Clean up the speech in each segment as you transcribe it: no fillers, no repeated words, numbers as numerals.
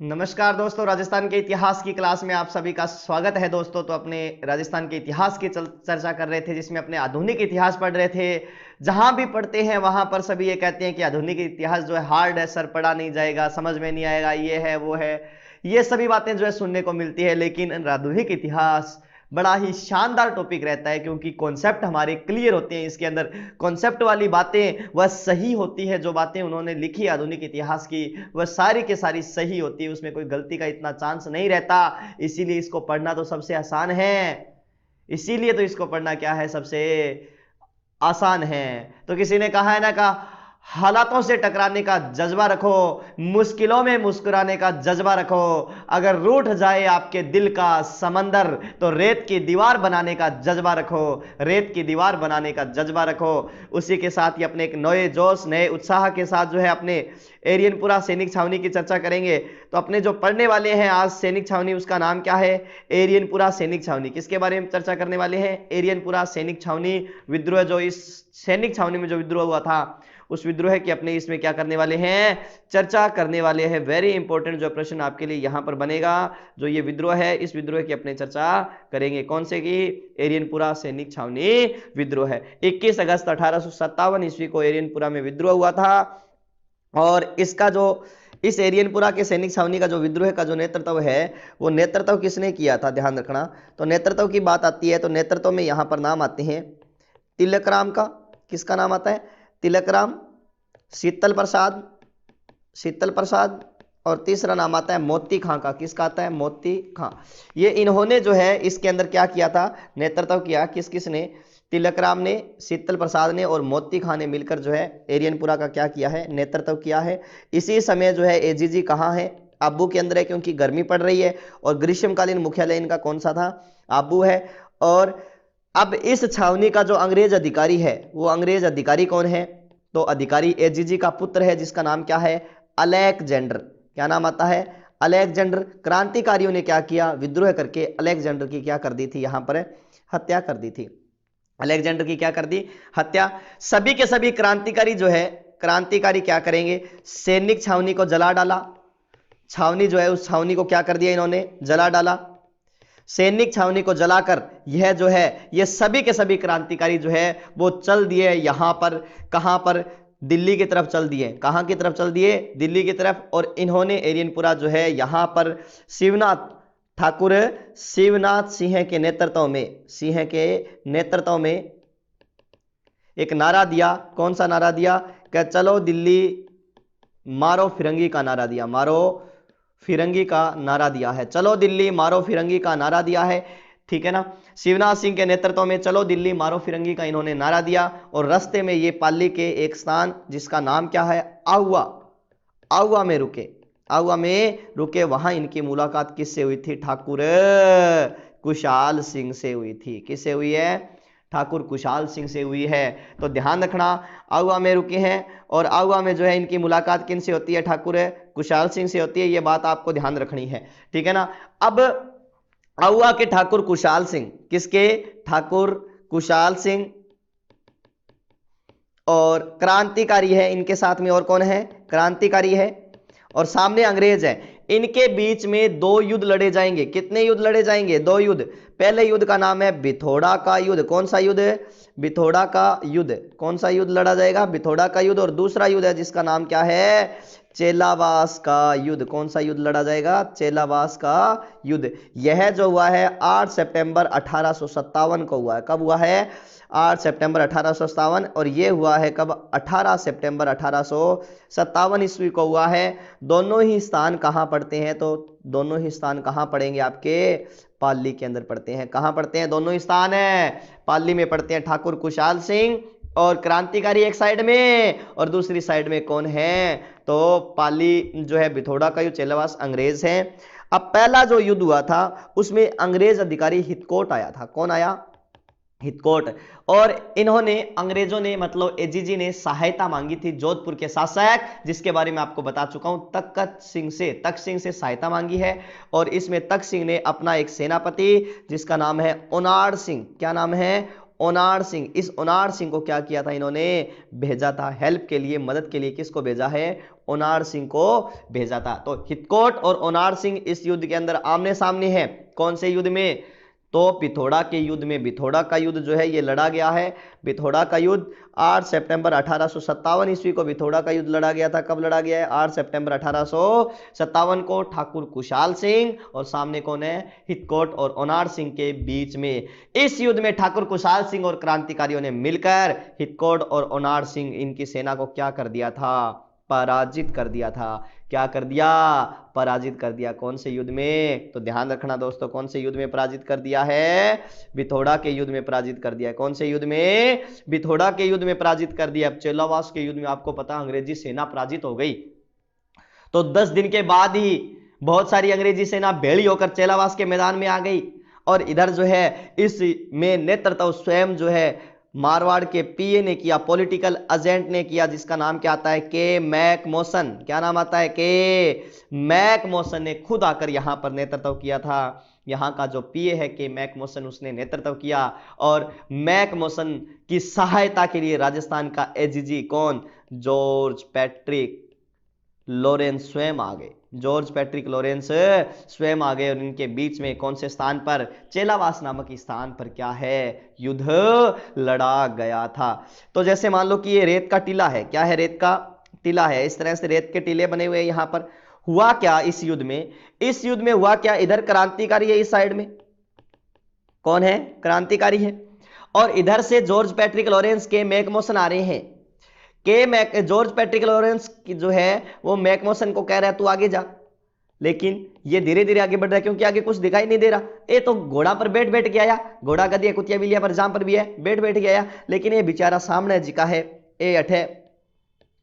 नमस्कार दोस्तों, राजस्थान के इतिहास की क्लास में आप सभी का स्वागत है। दोस्तों, तो अपने राजस्थान के इतिहास की चर्चा कर रहे थे, जिसमें अपने आधुनिक इतिहास पढ़ रहे थे। जहां भी पढ़ते हैं वहां पर सभी ये कहते हैं कि आधुनिक इतिहास जो है हार्ड है, सर पढ़ा नहीं जाएगा, समझ में नहीं आएगा, ये है वो है, ये सभी बातें जो है सुनने को मिलती है। लेकिन आधुनिक इतिहास बड़ा ही शानदार टॉपिक रहता है, क्योंकि कॉन्सेप्ट हमारे क्लियर होते हैं। इसके अंदर कॉन्सेप्ट वाली बातें वह सही होती है। जो बातें उन्होंने लिखी आधुनिक इतिहास की, वह सारी के सारी सही होती है, उसमें कोई गलती का इतना चांस नहीं रहता। इसीलिए इसको पढ़ना तो सबसे आसान है। इसीलिए तो इसको पढ़ना क्या है, सबसे आसान है। तो किसी ने कहा है ना, का हालातों से टकराने का जज्बा रखो, मुश्किलों में मुस्कुराने का जज्बा रखो। अगर रूठ जाए आपके दिल का समंदर, तो रेत की दीवार बनाने का जज्बा रखो, रेत की दीवार बनाने का जज्बा रखो। उसी के साथ ही अपने एक नए जोश, नए उत्साह के साथ जो है अपने एरियनपुरा सैनिक छावनी की चर्चा करेंगे। तो अपने जो पढ़ने वाले हैं आज सैनिक छावनी, उसका नाम क्या है? एरियनपुरा सैनिक छावनी। किसके बारे में चर्चा करने वाले हैं? एरियनपुरा सैनिक छावनी विद्रोह। जो इस सैनिक छावनी में जो विद्रोह हुआ था, उस विद्रोह की अपने इसमें क्या करने वाले हैं? चर्चा करने वाले हैं। वेरी इंपॉर्टेंट जो प्रश्न आपके लिए यहां पर बनेगा, जो ये विद्रोह है, इस विद्रोह की अपने चर्चा करेंगे। कौन से की? एरियनपुरा सैनिक छावनी विद्रोह है। 21 अगस्त 1857 ईस्वी को एरियनपुरा में विद्रोह हुआ था। और इसका जो इस एरियनपुरा के सैनिक छावनी का जो विद्रोह का जो नेतृत्व है, वो नेतृत्व किसने किया था? ध्यान रखना। तो नेतृत्व की बात आती है, तो नेतृत्व में यहां पर नाम आते हैं तिलकराम का। किसका नाम आता है? तिलकराम, शीतल प्रसाद, शीतल प्रसाद, और तीसरा नाम आता है मोती खां का। किसका आता है? मोती खां। ये इन्होंने जो है इसके अंदर क्या किया था? नेतृत्व किया। किस किसने? तिलकराम ने, शीतल प्रसाद ने और मोती खां ने मिलकर जो है एरियनपुरा का क्या किया है? नेतृत्व किया है। इसी समय जो है एजीजी कहाँ है? आबू के अंदर है, क्योंकि गर्मी पड़ रही है। और ग्रीष्मकालीन मुख्यालय इनका कौन सा था? आबू है। और अब इस छावनी का जो अंग्रेज अधिकारी है, वो अंग्रेज अधिकारी कौन है? तो अधिकारी एजीजी का पुत्र है, जिसका नाम क्या है? अलेक्जेंडर। क्या नाम आता है? अलेक्जेंडर। क्रांतिकारियों ने क्या किया? विद्रोह करके अलेक्जेंडर की क्या कर दी थी? यहां पर हत्या कर दी थी। अलेक्जेंडर की क्या कर दी? हत्या। सभी के सभी क्रांतिकारी जो है, क्रांतिकारी क्या करेंगे? सैनिक छावनी को जला डाला। छावनी जो है, उस छावनी को क्या कर दिया इन्होंने? जला डाला। सैनिक छावनी को जलाकर यह जो है, ये सभी के सभी क्रांतिकारी जो है वो चल दिए यहां पर। कहां पर? दिल्ली की तरफ चल दिए। कहां की तरफ चल दिए? दिल्ली की तरफ। और इन्होंने एरियनपुरा जो है यहां पर शिवनाथ ठाकुर, शिवनाथ सिंह के नेतृत्व में, सिंह के नेतृत्व में एक नारा दिया। कौन सा नारा दिया? कि चलो दिल्ली मारो फिरंगी का नारा दिया। मारो फिरंगी का नारा दिया है। चलो दिल्ली मारो फिरंगी का नारा दिया है। ठीक है ना? शिवनाथ सिंह के नेतृत्व में चलो दिल्ली मारो फिरंगी का इन्होंने नारा दिया। और रास्ते में ये पाली के एक स्थान, जिसका नाम क्या है? आहुआ, आहुआ में रुके। आहुआ में रुके। वहां इनकी मुलाकात किससे हुई थी? ठाकुर कुशाल सिंह से हुई थी। किससे हुई है? ठाकुर कुशाल सिंह से हुई है। तो ध्यान रखना, आहुआ में रुके हैं और आहुआ में जो है इनकी मुलाकात किन से होती है? ठाकुर कुशाल सिंह से होती है। ये बात आपको ध्यान रखनी है। ठीक है ना? अब आहुआ के ठाकुर कुशाल सिंह, किसके? ठाकुर कुशाल सिंह। और क्रांतिकारी है इनके साथ में, और कौन है? क्रांतिकारी है। और सामने अंग्रेज है। इनके बीच में दो युद्ध लड़े जाएंगे। कितने युद्ध लड़े जाएंगे? दो युद्ध। पहले युद्ध का नाम है बिथोड़ा का युद्ध। कौन सा युद्ध? बिथोड़ा का युद्ध। कौन सा युद्ध लड़ा जाएगा? बिथोड़ा का युद्ध। और दूसरा युद्ध है जिसका नाम क्या है? चेलावास का युद्ध। कौन सा युद्ध लड़ा जाएगा? चेलावास का युद्ध। यह जो हुआ है 8 सितंबर 1857 को हुआ है। कब हुआ है? 8 सितंबर 1857। और ये हुआ है कब? 18 सितंबर 1857 ईस्वी को हुआ है। दोनों ही स्थान कहाँ पड़ते हैं? तो दोनों ही स्थान कहाँ पड़ेंगे? आपके पाली के अंदर पड़ते हैं। कहाँ पड़ते हैं? दोनों ही स्थान है पाली में पड़ते हैं। ठाकुर कुशाल सिंह और क्रांतिकारी एक साइड में, और दूसरी साइड में कौन है? तो पाली जो है बिथोड़ा का युद्ध, चेलावास अंग्रेज है। अब पहला जो युद्ध हुआ था उसमें अंग्रेज अधिकारी हितकोट आया था। कौन आया? हितकोट। और इन्होंने, अंग्रेजों ने, मतलब एजीजी ने सहायता मांगी थी जोधपुर के शासक, जिसके बारे में आपको बता चुका हूं, तख्त सिंह से, तख्त सिंह से सहायता मांगी है। और इसमें तख्त सिंह ने अपना एक सेनापति, जिसका नाम है ओनाड सिंह। क्या नाम है? ओनाड सिंह। इस ओनाड सिंह को क्या किया था? इन्होंने भेजा था हेल्प के लिए, मदद के लिए। किसको भेजा है? ओनार सिंह को भेजा था। तो हितकोट और ओनार सिंह इस युद्ध के अंदर आमने सामने हैं। कौन से युद्ध में? तो पिथौरा के युद्ध में। पिथौरा का युद्ध जो है ये लड़ा गया है। पिथौरा का युद्ध 8 सितंबर 1857 ईस्वी को पिथौरा का युद्ध लड़ा गया था। कब लड़ा गया है? 8 सितंबर 1857 को ठाकुर कुशाल सिंह और सामने कौन है? हितकोट और ओनार सिंह के बीच में। इस युद्ध में ठाकुर कुशाल सिंह और क्रांतिकारियों ने मिलकर हितकोट और ओनार सिंह इनकी सेना को क्या कर दिया था? पराजित कर दिया था। क्या कर दिया? पराजित कर दिया। कौन से युद्ध में? तो ध्यान रखना दोस्तों, कौन से युद्ध में पराजित कर दिया है? पिथौरा के युद्ध में पराजित कर दिया है। कौन से युद्ध में? पिथौरा के युद्ध में पराजित कर दिया। अब चेलावास के युद्ध में आपको पता अंग्रेजी सेना पराजित हो गई, तो 10 दिन के बाद ही बहुत सारी अंग्रेजी सेना भेड़ी होकर चेलावास के मैदान में आ गई। और इधर जो है इस में नेतृत्व स्वयं जो है मारवाड़ के पीए ने किया, पॉलिटिकल एजेंट ने किया, जिसका नाम क्या आता है? के मैकमोसन। क्या नाम आता है? के मैकमोसन ने खुद आकर यहां पर नेतृत्व किया था। यहां का जो पीए है के मैकमोसन, उसने नेतृत्व किया। और मैकमोसन की सहायता के लिए राजस्थान का एजीजी कौन? जॉर्ज पैट्रिक लॉरेंस स्वयं आ गए। जॉर्ज पैट्रिक लॉरेंस स्वयं आ गए और इनके बीच में कौन से स्थान पर? चेलावास नामक स्थान पर क्या है? युद्ध लड़ा गया था। तो जैसे मान लो कि ये रेत का टीला है। क्या है? रेत का टीला है। इस तरह से रेत के टीले बने हुए हैं। यहां पर हुआ क्या इस युद्ध में? इस युद्ध में हुआ क्या? इधर क्रांतिकारी है, इस साइड में कौन है? क्रांतिकारी है। और इधर से जॉर्ज पैट्रिक लॉरेंस के मैकमोसन आ रहे हैं। जॉर्ज पैट्रिक लॉरेंस जो है वो मैकमोसन को कह रहा है तू आगे जा, लेकिन ये धीरे धीरे आगे बढ़ रहा है क्योंकि आगे कुछ दिखाई नहीं दे रहा। ये तो घोड़ा पर बैठ बैठ के आया, घोड़ा गधी कुतिया बिलिया पर जहां पर भी है बैठ बैठ के आया, लेकिन ये बेचारा सामने जिका है ये अठे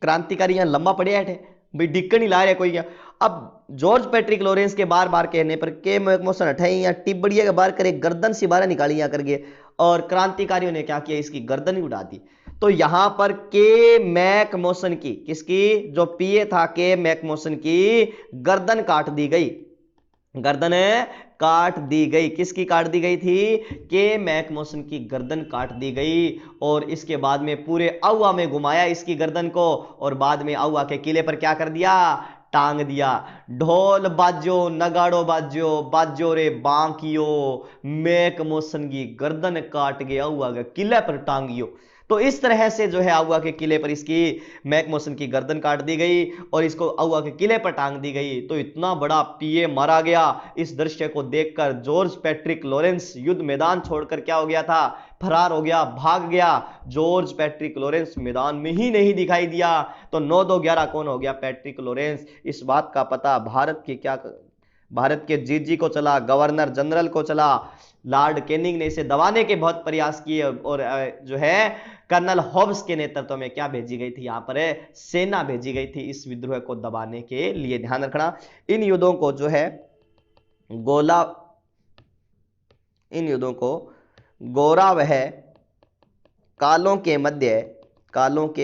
क्रांतिकारी यहां लंबा पड़े अठे भाई, डिक्कन ही ला रहे कोई। अब जॉर्ज पैट्रिक लॉरेंस के बार बार कहने पर के मैकमोसन अठाई या टिब्बड़िया के बार करे गर्दन से बारह निकाली यहां करके, और क्रांतिकारियों ने क्या किया? इसकी गर्दन ही उड़ा दी। तो यहां पर के मैकमोसन की, किसकी? जो पीए था के मैकमोसन की गर्दन काट दी गई। गर्दन काट दी गई। किसकी काट दी गई थी? के मैकमोसन की गर्दन काट दी गई। और इसके बाद में पूरे आउवा में घुमाया इसकी गर्दन को, और बाद में आउवा के किले पर क्या कर दिया? टांग दिया। ढोल बाजो, नगाड़ो बाजो, बाजो रे बांकियो, मैकमोसन की गर्दन काट गया आउवा के किले पर टांगियो। तो इस तरह से जो है आउवा के किले पर इसकी मैकमोसन की गर्दन काट दी गई और इसको आउवा के किले पर टांग दी गई। तो इतना बड़ा पीए मारा गया। इस दृश्य को देखकर जॉर्ज पैट्रिक लॉरेंस युद्ध मैदान छोड़कर क्या हो गया था? फरार हो गया, भाग गया। जॉर्ज पैट्रिक लॉरेंस मैदान में ही नहीं दिखाई दिया। तो 9-2-11 कौन हो गया? Patrick Lawrence. इस बात का पता भारत के जीजी को चला, गवर्नर जनरल को चला। लॉर्ड कैनिंग ने इसे दबाने के बहुत प्रयास किए और जो है कर्नल हॉब्स के नेतृत्व में क्या भेजी गई थी? यहां पर सेना भेजी गई थी इस विद्रोह को दबाने के लिए। ध्यान रखना, इन युद्धों को जो है गोरा वह कालों के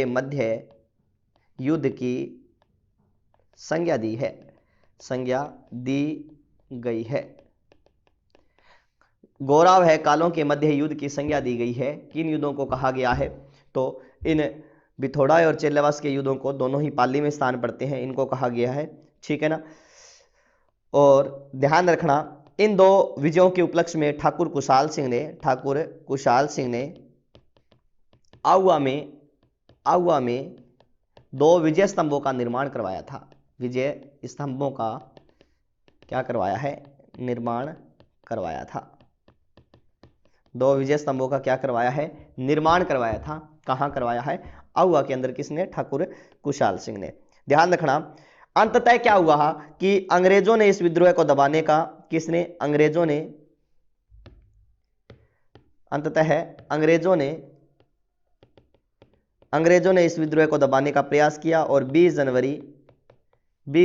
मध्य युद्ध की संज्ञा दी गई है। गौरव है कालों के मध्य युद्ध की संज्ञा दी गई है। किन युद्धों को कहा गया है? तो इन पिथौरा और चेलावास के युद्धों को, दोनों ही पाली में स्थान पड़ते हैं, इनको कहा गया है। ठीक है ना। और ध्यान रखना, इन दो विजयों के उपलक्ष्य में ठाकुर कुशाल सिंह ने आउवा में 2 विजय स्तंभों का निर्माण करवाया था। विजय स्तंभों का क्या करवाया है? निर्माण करवाया था। 2 विजय स्तंभों का क्या करवाया है? निर्माण करवाया था। कहां करवाया है? आउवा के अंदर। किसने? ठाकुर कुशाल सिंह ने। ध्यान रखना, अंततः क्या हुआ कि अंग्रेजों ने इस विद्रोह को दबाने का, किसने? अंग्रेजों ने इस विद्रोह को दबाने का प्रयास किया और 20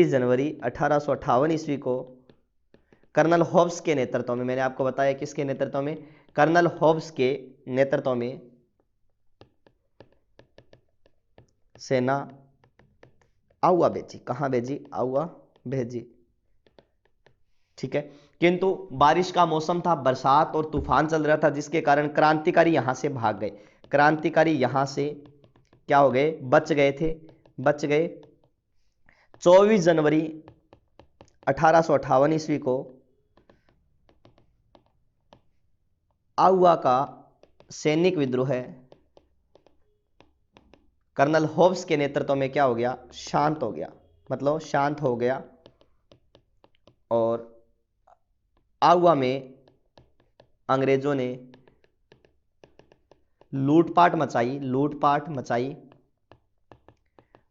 जनवरी 1858 ईस्वी को कर्नल हॉब्स के नेतृत्व में, मैंने आपको बताया किसके नेतृत्व में? कर्नल हॉब्स के नेतृत्व में सेना आउवा भेजी। कहां भेजी? आउवा भेजी। ठीक है। किंतु बारिश का मौसम था, बरसात और तूफान चल रहा था, जिसके कारण क्रांतिकारी यहां से भाग गए। क्रांतिकारी यहां से क्या हो गए? बच गए। 24 जनवरी 1858 ईस्वी को आउवा का सैनिक विद्रोह है कर्नल होब्स के नेतृत्व में क्या हो गया, शांत हो गया, मतलब शांत हो गया। और आउवा में अंग्रेजों ने लूटपाट मचाई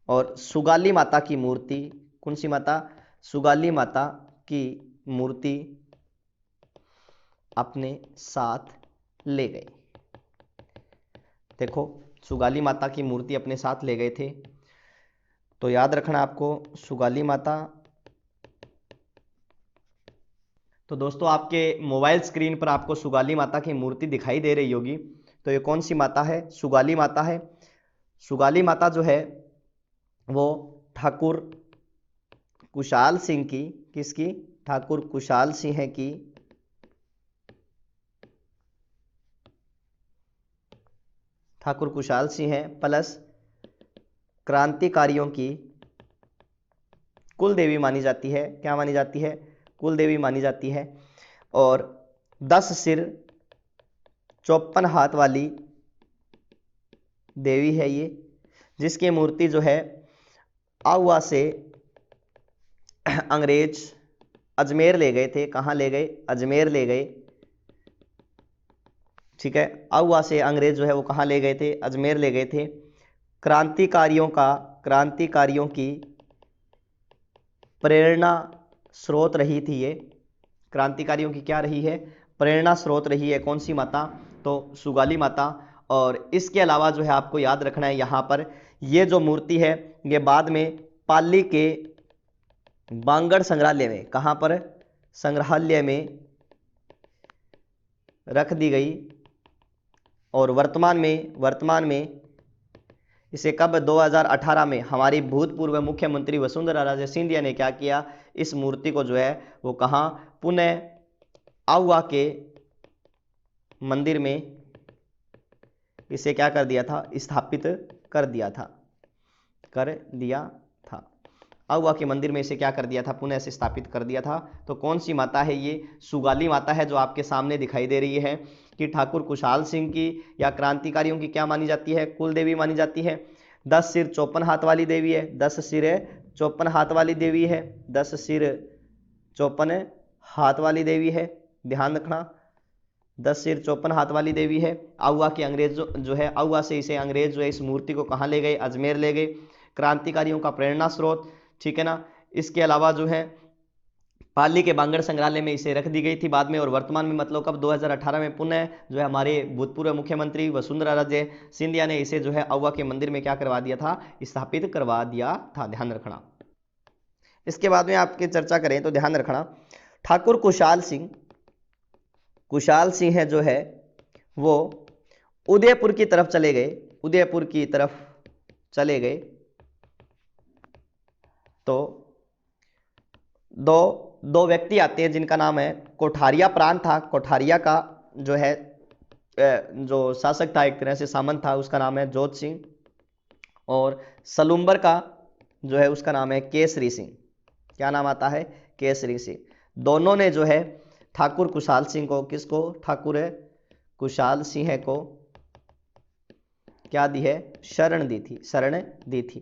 और सुगाली माता की मूर्ति, कौन सी माता, सुगाली माता की मूर्ति अपने साथ ले गए। देखो, सुगाली माता की मूर्ति अपने साथ ले गए थे, तो याद रखना आपको सुगाली माता। तो दोस्तों, आपके मोबाइल स्क्रीन पर आपको सुगाली माता की मूर्ति दिखाई दे रही होगी, तो ये कौन सी माता है, सुगाली माता है। सुगाली माता जो है वो ठाकुर कुशाल सिंह की, किसकी, ठाकुर कुशाल सिंह की ठाकुर कुशाल सिंह है प्लस क्रांतिकारियों की कुल देवी मानी जाती है। क्या मानी जाती है, कुल देवी मानी जाती है। और 10 सिर 54 हाथ वाली देवी है ये, जिसकी मूर्ति जो है आउवा से अंग्रेज अजमेर ले गए थे। कहाँ ले गए, अजमेर ले गए। ठीक है, आउवा से अंग्रेज जो है वो कहाँ ले गए थे, अजमेर ले गए थे। क्रांतिकारियों की प्रेरणा स्रोत रही थी ये, क्रांतिकारियों की क्या रही है, प्रेरणा स्रोत रही है। कौन सी माता, तो सुगाली माता। और इसके अलावा जो है आपको याद रखना है, यहाँ पर ये जो मूर्ति है ये बाद में पाली के बांगड़ संग्रहालय में, कहाँ पर, संग्रहालय में रख दी गई। और वर्तमान में इसे कब, 2018 में हमारी भूतपूर्व मुख्यमंत्री वसुंधरा राजे सिंधिया ने क्या किया, इस मूर्ति को जो है वो कहाँ, पुनः आउवा के मंदिर में इसे क्या कर दिया था, स्थापित कर दिया था। आउवा के मंदिर में इसे क्या कर दिया था, पुनः से स्थापित कर दिया था। तो कौन सी माता है ये, सुगाली माता है, जो आपके सामने दिखाई दे रही है कि ठाकुर कुशाल सिंह की या क्रांतिकारियों की क्या मानी जाती है, कुल देवी मानी जाती है। 10 सिर 54 हाथ वाली देवी है, 10 सिर 54 हाथ वाली देवी है, 10 सिर 54 हाथ वाली देवी है, ध्यान रखना, 10 सिर 54 हाथ वाली देवी है। आउवा के अंग्रेज जो है, आउवा से इसे अंग्रेज जो है इस मूर्ति को कहाँ ले गए, अजमेर ले गए। क्रांतिकारियों का प्रेरणा स्रोत, ठीक है ना। इसके अलावा जो है पाली के बांगड़ संग्रहालय में इसे रख दी गई थी बाद में। और वर्तमान में मतलब कब, 2018 में पुनः जो है हमारे भूतपूर्व मुख्यमंत्री वसुंधरा राजे सिंधिया ने इसे जो है आउवा के मंदिर में क्या करवा दिया था, स्थापित करवा दिया था, ध्यान रखना। इसके बाद में आपकी चर्चा करें तो ध्यान रखना, ठाकुर कुशाल सिंह है जो है वो उदयपुर की तरफ चले गए। तो दो व्यक्ति आते हैं जिनका नाम है, कोठारिया प्रांत था, कोठारिया का जो है जो शासक था, एक तरह से सामंत था, उसका नाम है जोध सिंह। और सलुम्बर का जो है उसका नाम है केसरी सिंह। क्या नाम आता है, केसरी सिंह। दोनों ने जो है ठाकुर कुशाल सिंह को, किसको, ठाकुर कुशाल सिंह को क्या दी है, शरण दी थी।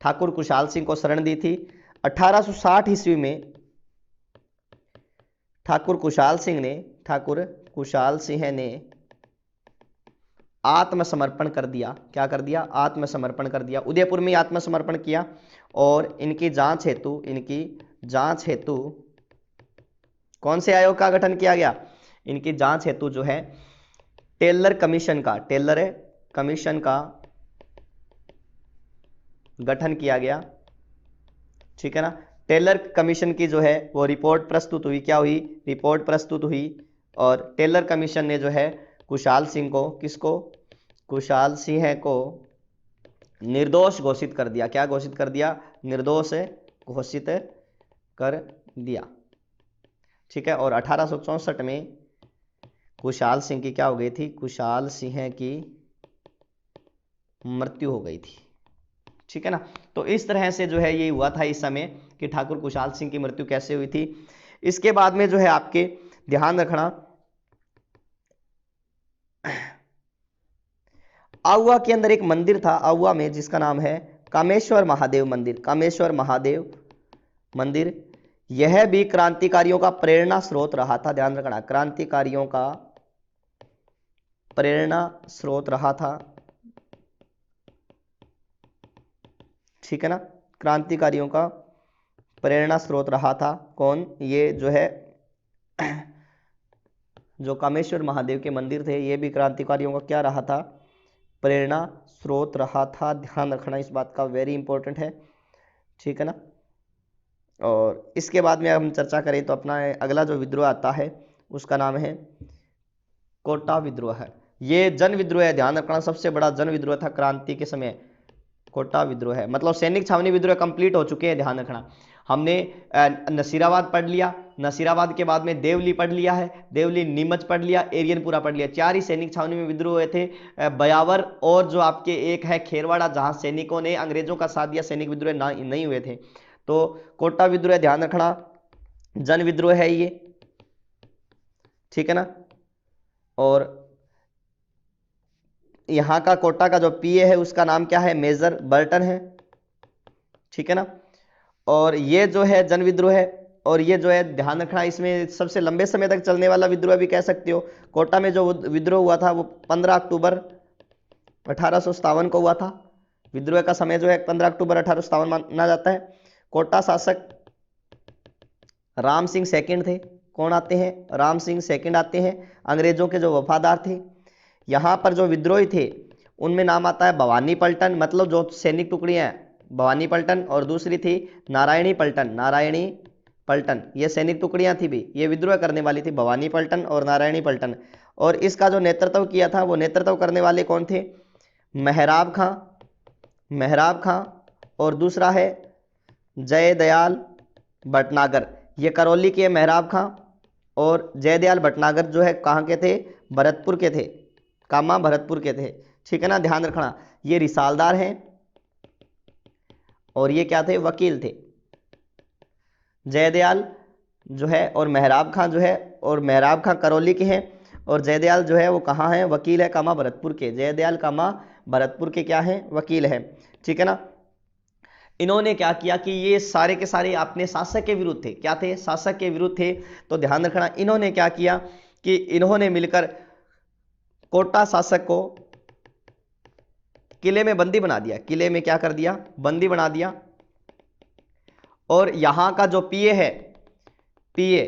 ठाकुर कुशाल सिंह को शरण दी थी। 1860 ईस्वी में ठाकुर कुशाल सिंह ने आत्मसमर्पण कर दिया। क्या कर दिया, आत्मसमर्पण कर दिया। उदयपुर में आत्मसमर्पण किया। और इनकी जांच हेतु कौन से आयोग का गठन किया गया, इनकी जांच हेतु जो है टेलर कमीशन का गठन किया गया। ठीक है ना। टेलर कमीशन की जो है वो रिपोर्ट प्रस्तुत हुई। क्या हुई, रिपोर्ट प्रस्तुत हुई। और टेलर कमीशन ने जो है कुशाल सिंह को निर्दोष घोषित कर दिया। क्या घोषित कर दिया, निर्दोष घोषित कर दिया। ठीक है। और 1864 में कुशाल सिंह की क्या हो गई थी, कुशाल सिंह की मृत्यु हो गई थी। ठीक है ना। तो इस तरह से जो है ये हुआ था इस समय कि ठाकुर खुशहाल सिंह की मृत्यु कैसे हुई थी। इसके बाद में जो है आपके ध्यान रखना, आहुआ के अंदर एक मंदिर था आहुआ में जिसका नाम है कामेश्वर महादेव मंदिर। कामेश्वर महादेव मंदिर, यह भी क्रांतिकारियों का प्रेरणा स्रोत रहा था। ध्यान रखना, क्रांतिकारियों का प्रेरणा स्रोत रहा था, ठीक है ना। क्रांतिकारियों का प्रेरणा स्रोत रहा था कौन, ये जो है जो कामेश्वर महादेव के मंदिर थे, ये भी क्रांतिकारियों का क्या रहा था, प्रेरणा स्रोत रहा था। ध्यान रखना इस बात का, वेरी इंपॉर्टेंट है, ठीक है ना। और इसके बाद में हम चर्चा करें तो अपना अगला जो विद्रोह आता है उसका नाम है कोटा विद्रोह है। ये जन विद्रोह है, ध्यान रखना, सबसे बड़ा जन विद्रोह था क्रांति के समय, कोटा विद्रोह है। मतलब सैनिक छावनी विद्रोह कंप्लीट हो चुके हैं, ध्यान रखना। हमने नसीराबाद पढ़ लिया, नसीराबाद के बाद में देवली पढ़ लिया है, देवली नीमच पढ़ लिया, एरियनपुरा पढ़ लिया। 4 ही सैनिक छावनी में विद्रोह हुए थे, बयावर और जो आपके एक है खेरवाड़ा, जहां सैनिकों ने अंग्रेजों का साथ दिया, सैनिक विद्रोह नहीं हुए थे। तो कोटा विद्रोह ध्यान रखना जन विद्रोह है ये, ठीक है ना। और यहां का कोटा का जो पीए है उसका नाम क्या है, मेजर बर्टन है, ठीक है ना। और ये जो है जन विद्रोह है, और ये जो है ध्यान रखना इसमें सबसे लंबे समय तक चलने वाला विद्रोह भी कह सकते हो। कोटा में जो विद्रोह हुआ था वो 15 अक्टूबर 1857 को हुआ था। विद्रोह का समय जो है 15 अक्टूबर 1857 माना जाता है। कोटा शासक राम सिंह सेकंड थे। कौन आते हैं, राम सिंह सेकंड आते हैं, अंग्रेजों के जो वफादार थे। यहाँ पर जो विद्रोही थे उनमें नाम आता है भवानी पलटन, मतलब जो सैनिक टुकड़ियां हैं भवानी पलटन, और दूसरी थी नारायणी पलटन। नारायणी पलटन ये सैनिक टुकड़ियां थी भी, ये विद्रोह करने वाली थी, भवानी पलटन और नारायणी पलटन। और इसका जो नेतृत्व किया था वो नेतृत्व करने वाले कौन थे, मेहराब खां, मेहराब खां, और दूसरा है जयदयाल भटनागर। ये करौली के मेहराब खां और जयदयाल भटनागर जो है कहाँ के थे, भरतपुर के थे, कामा भरतपुर के थे, ठीक है ना। ध्यान रखना ये रिसालदार हैं और ये क्या थे, वकील थे। जयदयाल जो है और मेहराब खां जो है, और मेहराब खां करौली के हैं और जयदयाल जो है वो कहाँ हैं, वकील है कामा भरतपुर के। जयदयाल कामा भरतपुर के क्या हैं, वकील हैं, ठीक है ना। इन्होंने क्या किया कि ये सारे के सारे अपने शासक के विरुद्ध थे। क्या थे, शासक के विरुद्ध थे। तो ध्यान रखना इन्होंने क्या किया कि इन्होंने मिलकर कोटा शासक को किले में बंदी बना दिया। किले में क्या कर दिया, बंदी बना दिया। और यहां का जो पीए है, पीए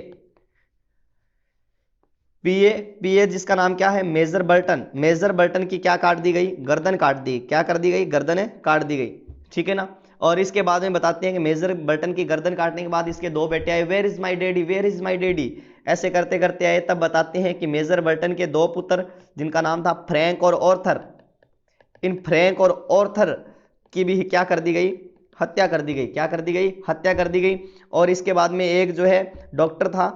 पीए पीए जिसका नाम क्या है, मेजर बर्टन। मेजर बर्टन की क्या काट दी गई, गर्दन काट दी। क्या कर दी गई, गर्दन काट दी गई, ठीक है ना। और इसके बाद में बताते हैं कि मेजर बर्टन की गर्दन काटने के बाद इसके 2 बेटे आए, where is my daddy, where is my daddy, ऐसे करते करते आए। तब बताते हैं कि मेजर बर्टन के 2 पुत्र जिनका नाम था फ्रैंक और ऑर्थर, इन फ्रैंक और ऑर्थर की भी क्या कर दी गई, हत्या कर दी गई। क्या कर दी गई, हत्या कर दी गई। और इसके बाद में एक जो है डॉक्टर था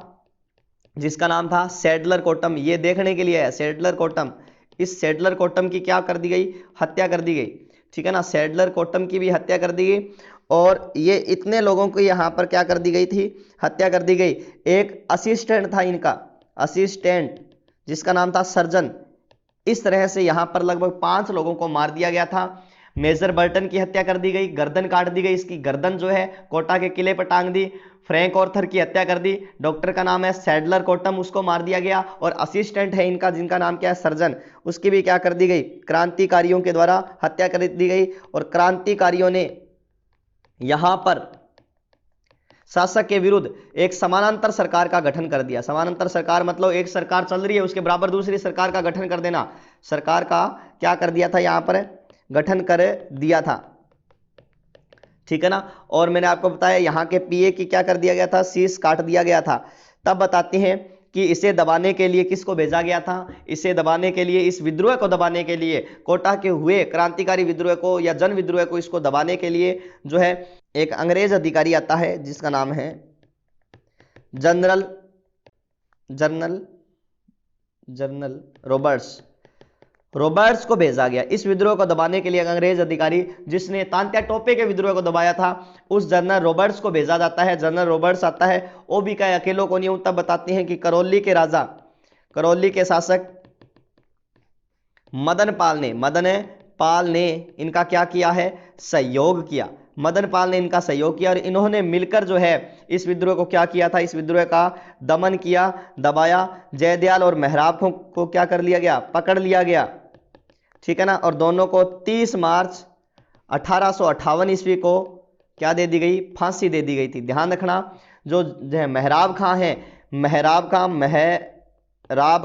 जिसका नाम था सैडलर कोटम, ये देखने के लिए है सैडलर कोटम। इस सैडलर कोटम की क्या कर दी गई, हत्या कर दी गई, ठीक है ना। सैडलर कोटम की भी हत्या कर दी गई। और ये इतने लोगों को यहाँ पर क्या कर दी गई थी, हत्या कर दी गई। एक असिस्टेंट था इनका, असिस्टेंट जिसका नाम था सर्जन। इस तरह से यहाँ पर लगभग 5 लोगों को मार दिया गया था। मेजर बर्टन की हत्या कर दी गई, गर्दन काट दी गई, इसकी गर्दन जो है कोटा के किले पर टांग दी। फ्रैंक ऑर्थर की हत्या कर दी। डॉक्टर का नाम है सैडलर कोटम, उसको मार दिया गया। और असिस्टेंट है इनका जिनका नाम क्या है, सर्जन, उसकी भी क्या कर दी गई, क्रांतिकारियों के द्वारा हत्या कर दी गई। और क्रांतिकारियों ने यहां पर शासक के विरुद्ध एक समानांतर सरकार का गठन कर दिया। समानांतर सरकार मतलब एक सरकार चल रही है उसके बराबर दूसरी सरकार का गठन कर देना। सरकार का क्या कर दिया था, यहां पर गठन कर दिया था, ठीक है ना। और मैंने आपको बताया यहां के पीए की क्या कर दिया गया था, शीश काट दिया गया था। तब बताते हैं कि इसे दबाने के लिए किसको भेजा गया था, इसे दबाने के लिए, इस विद्रोह को दबाने के लिए, कोटा के हुए क्रांतिकारी विद्रोह को या जन विद्रोह को, इसको दबाने के लिए जो है एक अंग्रेज अधिकारी आता है जिसका नाम है जनरल रॉबर्ट्स। रॉबर्ट्स को भेजा गया। इस विद्रोह को दबाने के लिए अंग्रेज अधिकारी जिसने तांत्या टोपे के विद्रोह को दबाया था उस जनरल रॉबर्ट्स को भेजा जाता है। जनरल रॉबर्ट्स आता है, वो भी क्या अकेलो को नहीं, तब बताते हैं कि करौली के राजा, करौली के शासक मदन पाल ने इनका क्या किया है, सहयोग किया। मदन पाल ने इनका सहयोग किया और इन्होंने मिलकर जो है इस विद्रोह को क्या किया था, इस विद्रोह का दमन किया, दबाया। जयदयाल और मेहराब को क्या कर लिया गया, पकड़ लिया गया, ठीक है ना। और दोनों को 30 मार्च 1858 ईस्वी को क्या दे दी गई, फांसी दे दी गई थी। ध्यान रखना, जो मेहराब खां है, मेहराब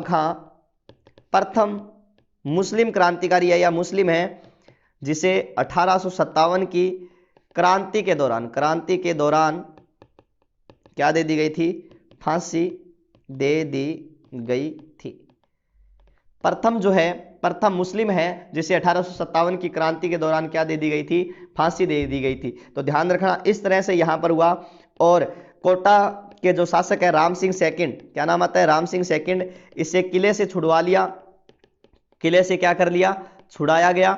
खां प्रथम मुस्लिम क्रांतिकारी है या मुस्लिम है जिसे 1857 की क्रांति के दौरान क्या दे दी गई थी, फांसी दे दी गई थी। प्रथम जो है, प्रथम मुस्लिम है जिसे 1857 की क्रांति के दौरान क्या दे दी गई थी, फांसी दे दी गई थी। तो ध्यान रखना, इस तरह से यहां पर हुआ। और कोटा के जो शासक है राम सिंह सेकंड, क्या नाम आता है, राम सिंह सेकंड, इसे किले से छुड़वा लिया, किले से क्या कर लिया, छुड़ाया गया।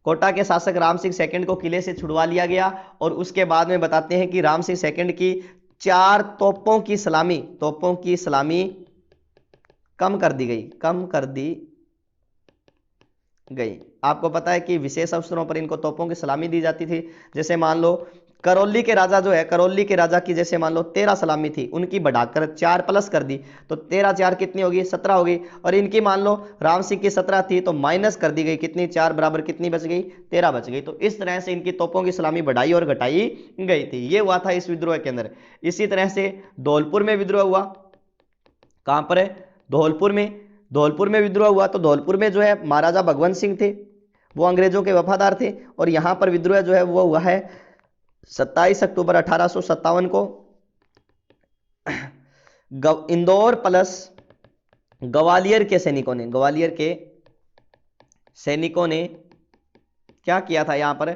कोटा के शासक राम सिंह सेकंड को किले से छुड़वा लिया गया और उसके बाद में बताते हैं कि राम सिंह सेकंड की 4 तोपों की सलामी कम कर दी गई। आपको पता है कि विशेष अवसरों पर इनको तोपों की सलामी दी जाती थी। जैसे मान लो करौली के राजा जो है, करौली के राजा की जैसे मान लो 13 सलामी थी, उनकी बढ़ाकर 4 प्लस कर दी, तो 13 4 कितनी होगी, 17 होगी। और इनकी मान लो राम सिंह की 17 थी तो माइनस कर दी गई, कितनी, 4 बराबर कितनी बच गई, 13 बच गई। तो इस तरह से इनकी तोपों की सलामी बढ़ाई और घटाई गई थी। ये हुआ था इस विद्रोह के अंदर। इसी तरह से धौलपुर में विद्रोह हुआ। कहां पर है, धौलपुर में विद्रोह हुआ। तो धौलपुर में जो है महाराजा भगवंत सिंह थे, वो अंग्रेजों के वफादार थे। और यहां पर विद्रोह जो है वो हुआ है 27 अक्टूबर 1857 को। इंदौर प्लस ग्वालियर के सैनिकों ने क्या किया था, यहां पर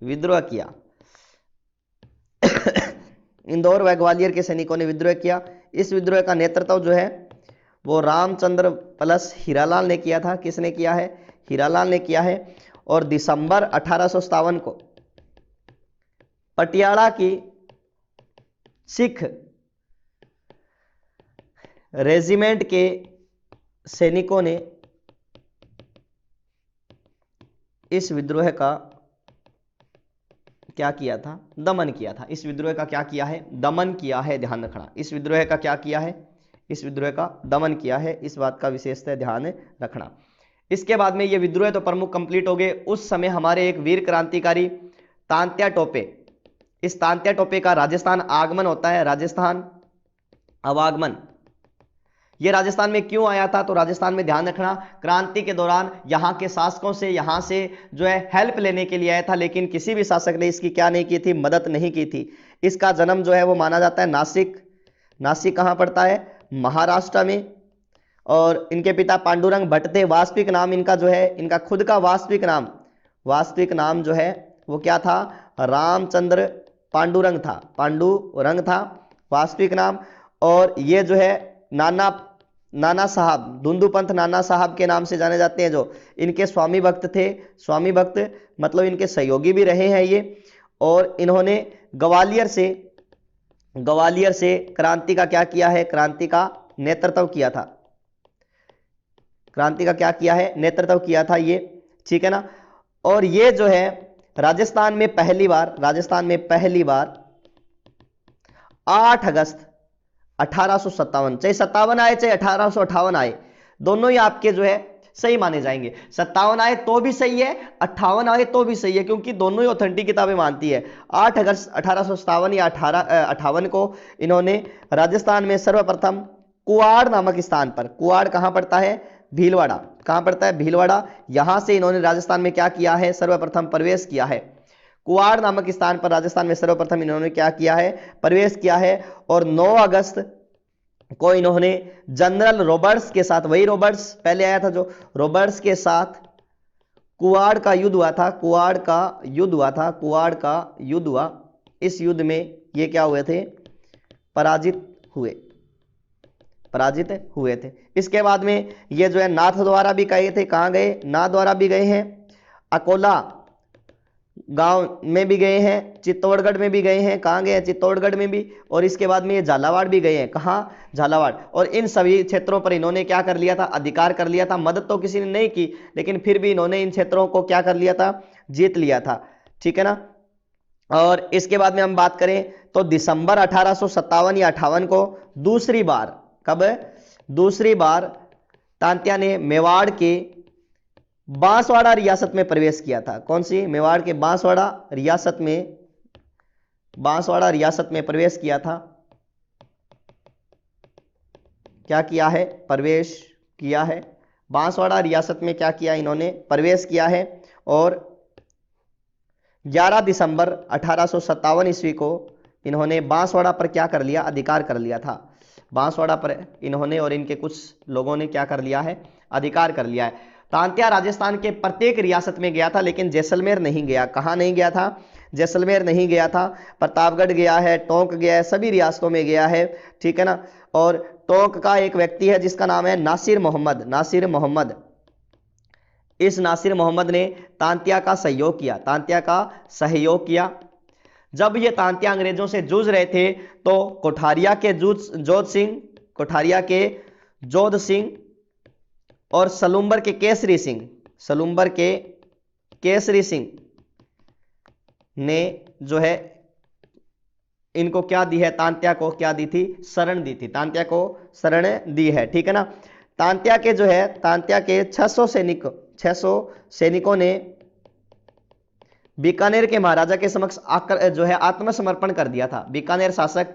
विद्रोह किया। इंदौर व ग्वालियर के सैनिकों ने विद्रोह किया। इस विद्रोह का नेतृत्व जो है वो रामचंद्र प्लस हीरालाल ने किया था। किसने किया है, हीरालाल ने किया है। और दिसंबर 1857 को पटियाला की सिख रेजिमेंट के सैनिकों ने इस विद्रोह का क्या किया था, दमन किया था। इस विद्रोह का क्या किया है, दमन किया है। ध्यान रखना, इस विद्रोह का क्या किया है, इस विद्रोह का दमन किया है। इस बात का विशेषतः ध्यान रखना। इसके बाद में ये विद्रोह तो प्रमुख कंप्लीट हो गए। उस समय हमारे एक वीर क्रांतिकारी तांत्या टोपे, इस तांत्या टोपे का राजस्थान आगमन होता है, राजस्थान अवागमन। ये राजस्थान में क्यों आया था, तो राजस्थान में ध्यान रखना क्रांति के दौरान यहाँ के शासकों से, यहाँ से जो है हेल्प लेने के लिए आया था, लेकिन किसी भी शासक ने इसकी क्या नहीं की थी, मदद नहीं की थी। इसका जन्म जो है वो माना जाता है नासिक कहाँ पड़ता है, महाराष्ट्र में। और इनके पिता पांडुरंग भट्ट थे। वास्तविक नाम इनका जो है, इनका खुद का वास्तविक नाम जो है वो क्या था, रामचंद्र पांडुरंग था वास्तविक नाम। और ये जो है नाना साहब, धुंधुपंथ नाना साहब के नाम से जाने जाते हैं, जो इनके स्वामी भक्त थे। स्वामी भक्त मतलब इनके सहयोगी भी रहे हैं ये। और इन्होंने ग्वालियर से क्रांति का क्या किया है, क्रांति का नेतृत्व किया था। क्रांति का क्या किया है, नेतृत्व किया था ये, ठीक है ना। और ये जो है राजस्थान में पहली बार 8 अगस्त 1857, चाहे 57 आए चाहे 1858 आए, दोनों ही आपके जो है सही माने जाएंगे। 57 आए तो भी सही है, 58 आए तो भी सही है, क्योंकि दोनों ही ऑथेंटिक किताबें मानती है। 8 अगस्त 1857 या 1858 को इन्होंने राजस्थान में सर्वप्रथम कुआड़ नामक स्थान पर, कुआड़ कहां पड़ता है, भीलवाड़ा, कहां पड़ता है, भीलवाड़ा। यहां से इन्होंने राजस्थान में क्या किया है, सर्वप्रथम प्रवेश किया है। कुआड़ नामक स्थान पर राजस्थान में सर्वप्रथम इन्होंने क्या किया है, प्रवेश किया है। और 9 अगस्त को इन्होंने जनरल रॉबर्ट्स के साथ, वही रॉबर्ट्स पहले आया था, जो रॉबर्ट्स के साथ कुआड़ का युद्ध हुआ। इस युद्ध में ये क्या हुए थे, पराजित हुए थे। इसके बाद में ये जो है नाथ द्वारा भी गए थे, कहां गए, नाथ द्वारा भी गए हैं, अकोला गांव में भी गए हैं, चित्तौड़गढ़ में भी गए हैं, कहां गए हैं, चित्तौड़गढ़ में भी, और इसके बाद में ये झालावाड़ भी गए हैं, कहां, झालावाड़। और इन सभी क्षेत्रों पर इन्होंने क्या कर लिया था, अधिकार कर लिया था। मदद तो किसी ने नहीं की, लेकिन फिर भी इन्होंने इन क्षेत्रों को क्या कर लिया था, जीत लिया था। ठीक है ना। और इसके बाद में हम बात करें तो दिसंबर 1857 या 58 को दूसरी बार, कब, दूसरी बार तांत्या ने मेवाड़ के बांसवाड़ा रियासत में प्रवेश किया था। कौन सी, मेवाड़ के बांसवाड़ा रियासत में, बांसवाड़ा रियासत में प्रवेश किया था। क्या किया है, प्रवेश किया है, बांसवाड़ा रियासत में क्या किया, इन्होंने प्रवेश किया है। और 11 दिसंबर 1857 ईस्वी को इन्होंने बांसवाड़ा पर क्या कर लिया, अधिकार कर लिया था। बांसवाड़ा पर इन्होंने और इनके कुछ लोगों ने क्या कर लिया है, अधिकार कर लिया है। तांत्या राजस्थान के प्रत्येक रियासत में गया था, लेकिन जैसलमेर नहीं गया। कहां नहीं गया था, जैसलमेर नहीं गया था। प्रतापगढ़ गया है, टोंक गया है, सभी रियासतों में गया है। ठीक है ना। और टोंक का एक व्यक्ति है जिसका नाम है नासिर मोहम्मद, नासिर मोहम्मद। इस नासिर मोहम्मद ने तांत्या का सहयोग किया, तांत्या का सहयोग किया। जब ये तांत्या अंग्रेजों से जूझ रहे थे तो कोठारिया के जोध सिंह, कोठारिया के जोध सिंह और सलूम्बर के केसरी सिंह, सलूम्बर के केसरी सिंह ने जो है इनको क्या दी है, तांत्या को क्या दी थी, शरण दी थी, तांत्या को शरण दी है। ठीक है ना। तांत्या के जो है, तांत्या के 600 सैनिकों ने बीकानेर के महाराजा के समक्ष आकर जो है आत्मसमर्पण कर दिया था। बीकानेर शासक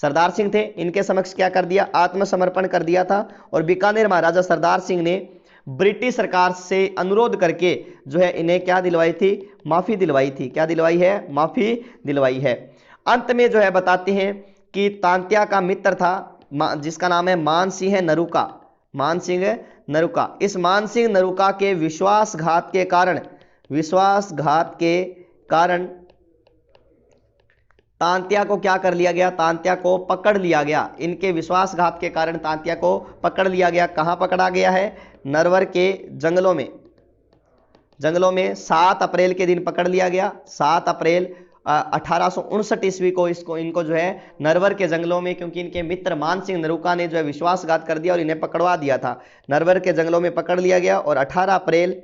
सरदार सिंह थे, इनके समक्ष क्या कर दिया, आत्मसमर्पण कर दिया था। और बीकानेर महाराजा सरदार सिंह ने ब्रिटिश सरकार से अनुरोध करके जो है इन्हें क्या दिलवाई थी, माफी दिलवाई थी। क्या दिलवाई है, माफी दिलवाई है। अंत में जो है बताते हैं कि तांत्या का मित्र था जिसका नाम है मान सिंह नरूका, मान सिंह नरूका। इस मान सिंह नरूका के विश्वासघात के कारण तांत्या को क्या कर लिया गया, तांत्या को पकड़ लिया गया। इनके विश्वासघात के कारण तांत्या को पकड़ लिया गया। कहां पकड़ा गया है, नरवर के जंगलों में, जंगलों में 7 अप्रैल के दिन पकड़ लिया गया। 7 अप्रैल 1859 ईस्वी को इनको जो है नरवर के जंगलों में, क्योंकि इनके मित्र मान सिंह नरूका ने जो है विश्वासघात कर दिया और इन्हें पकड़वा दिया था, नरवर के जंगलों में पकड़ लिया गया। और 18 अप्रैल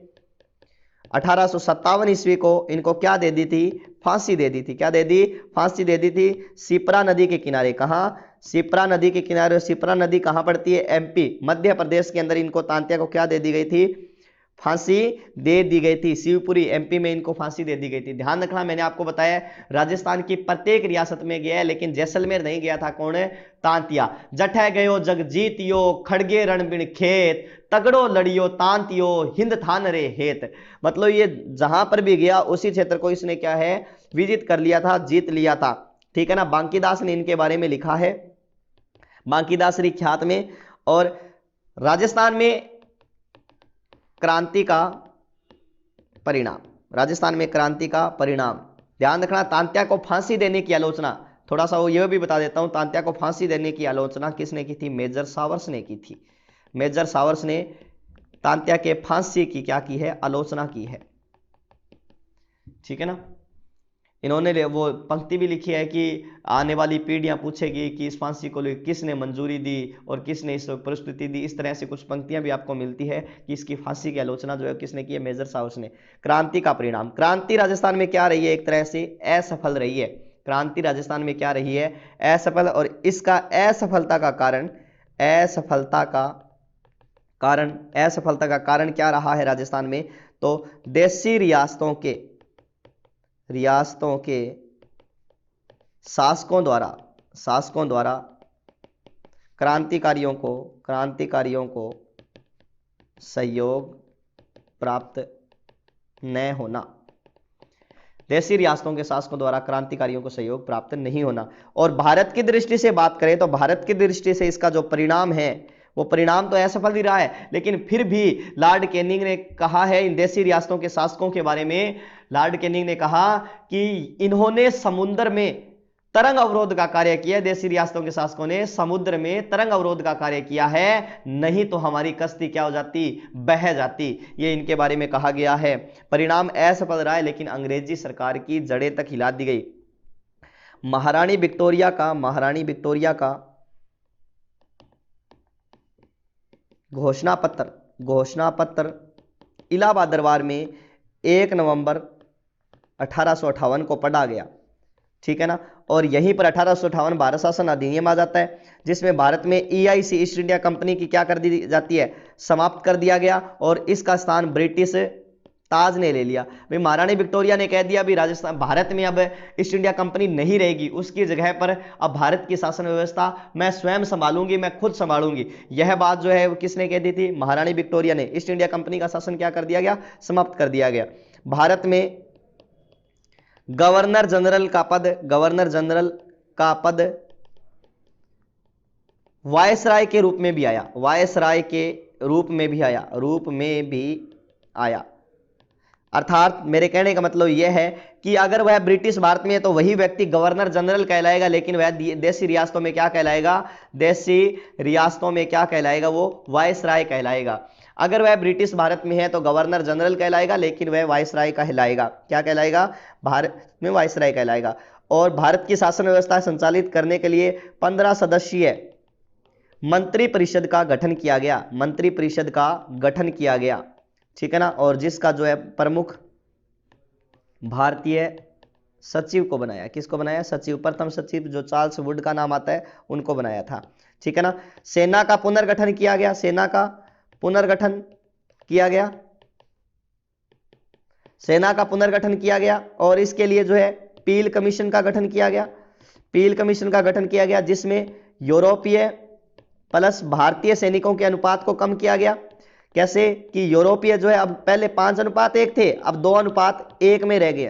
1857 ईस्वी को इनको क्या दे दी थी, फांसी दे दी थी। क्या दे दी, फांसी दे दी थी सिप्रा नदी के किनारे। कहां, सिप्रा नदी के किनारे। सिप्रा नदी कहां पड़ती है, एमपी, मध्य प्रदेश के अंदर इनको तांत्या को क्या दे दी गई थी, फांसी दे दी गई थी। शिवपुरी एमपी में इनको फांसी दे दी गई थी। ध्यान रखना, मैंने आपको बताया राजस्थान की प्रत्येक रियासत में गया है, लेकिन जैसलमेर नहीं गया था। कौन है, तांत्या। जठे गयो जग जीतियो, खड़गे रणबिन खेत, तगड़ो लड़ियो तांतियो, हिंद थान रे हेत। मतलब ये जहां पर भी गया उसी क्षेत्र को इसने क्या है, विजित कर लिया था, जीत लिया था। ठीक है ना। बांकीदास ने इनके बारे में लिखा है, बांकीदास ख्यात में। और राजस्थान में क्रांति का परिणाम, राजस्थान में क्रांति का परिणाम। ध्यान रखना, तांत्या को फांसी देने की आलोचना, थोड़ा सा वो यह भी बता देता हूं, तांत्या को फांसी देने की आलोचना किसने की थी, मेजर सावर्स ने की थी। मेजर सावर्स ने तांत्या के फांसी की क्या की है, आलोचना की है। ठीक है ना। इन्होंने वो पंक्ति भी लिखी है कि आने वाली पीढ़ियां पूछेगी कि इस फांसी को किसने मंजूरी दी और किसने इस प्रस्तुति दी। इस तरह से कुछ पंक्तियां भी आपको मिलती है कि इसकी फांसी की आलोचना जो है किसने की है, मेजर सावर्स ने। क्रांति का परिणाम, क्रांति राजस्थान में क्या रही है, एक तरह से असफल रही है। क्रांति राजस्थान में क्या रही है, असफल। और इसका असफलता का कारण क्या रहा है राजस्थान में, तो देशी रियासतों के शासकों द्वारा क्रांतिकारियों को सहयोग प्राप्त न होना। देशी रियासतों के शासकों द्वारा क्रांतिकारियों को सहयोग प्राप्त नहीं होना। और भारत की दृष्टि से बात करें तो भारत की दृष्टि से इसका जो परिणाम है वो परिणाम तो असफल ही रहा है, लेकिन फिर भी लॉर्ड कैनिंग ने कहा है इन देशी रियासतों के शासकों के बारे में, लॉर्ड कैनिंग ने कहा कि इन्होंने समुद्र में तरंग अवरोध का कार्य किया। देशी रियासतों के शासकों ने समुद्र में तरंग अवरोध का कार्य किया है, नहीं तो हमारी कश्ती क्या हो जाती, बह जाती। ये इनके बारे में कहा गया है। परिणाम असफल रहा है, लेकिन अंग्रेजी सरकार की जड़ें तक हिला दी गई। महारानी विक्टोरिया का घोषणा पत्र इलाहाबाद दरबार में 1 नवंबर 1858 को पढ़ा गया, ठीक है ना। और यहीं पर 1858 भारत शासन अधिनियम आ जाता है, जिसमें भारत में EIC ईस्ट इंडिया कंपनी की क्या कर दी जाती है, समाप्त कर दिया गया, और इसका स्थान ब्रिटिश ताज ने ले लिया। भाई महारानी विक्टोरिया ने कह दिया भी राजस्थान भारत में अब ईस्ट इंडिया कंपनी नहीं रहेगी, उसकी जगह पर अब भारत की शासन व्यवस्था मैं स्वयं संभालूंगी, मैं खुद संभालूंगी। यह बात जो है वो किसने कह दी थी, महारानी विक्टोरिया ने। ईस्ट इंडिया कंपनी का शासन क्या कर दिया गया, समाप्त कर दिया गया। भारत में गवर्नर जनरल का पद वायसराय के रूप में भी आया, अर्थात मेरे कहने का मतलब यह है कि अगर वह ब्रिटिश भारत में है तो वही व्यक्ति गवर्नर जनरल कहलाएगा, लेकिन वह देशी रियासतों में क्या कहलाएगा, वो वायसराय कहलाएगा। अगर वह ब्रिटिश भारत में है तो गवर्नर जनरल कहलाएगा, लेकिन वह वायसराय कहलाएगा। क्या कहलाएगा, भारत में वायसराय कहलाएगा। और भारत की शासन व्यवस्था संचालित करने के लिए 15 सदस्यीय मंत्री परिषद का गठन किया गया, ठीक है ना। और जिसका जो है प्रमुख भारतीय सचिव को बनाया, किसको बनाया, सचिव, प्रथम सचिव जो चार्ल्स वुड का नाम आता है, उनको बनाया था, ठीक है ना। सेना का पुनर्गठन किया गया, और इसके लिए जो है पील कमीशन का गठन किया गया, जिसमें यूरोपीय प्लस भारतीय सैनिकों के अनुपात को कम किया गया। कैसे कि यूरोपीय जो है अब पहले 5:1 थे, अब 2:1 में रह गए,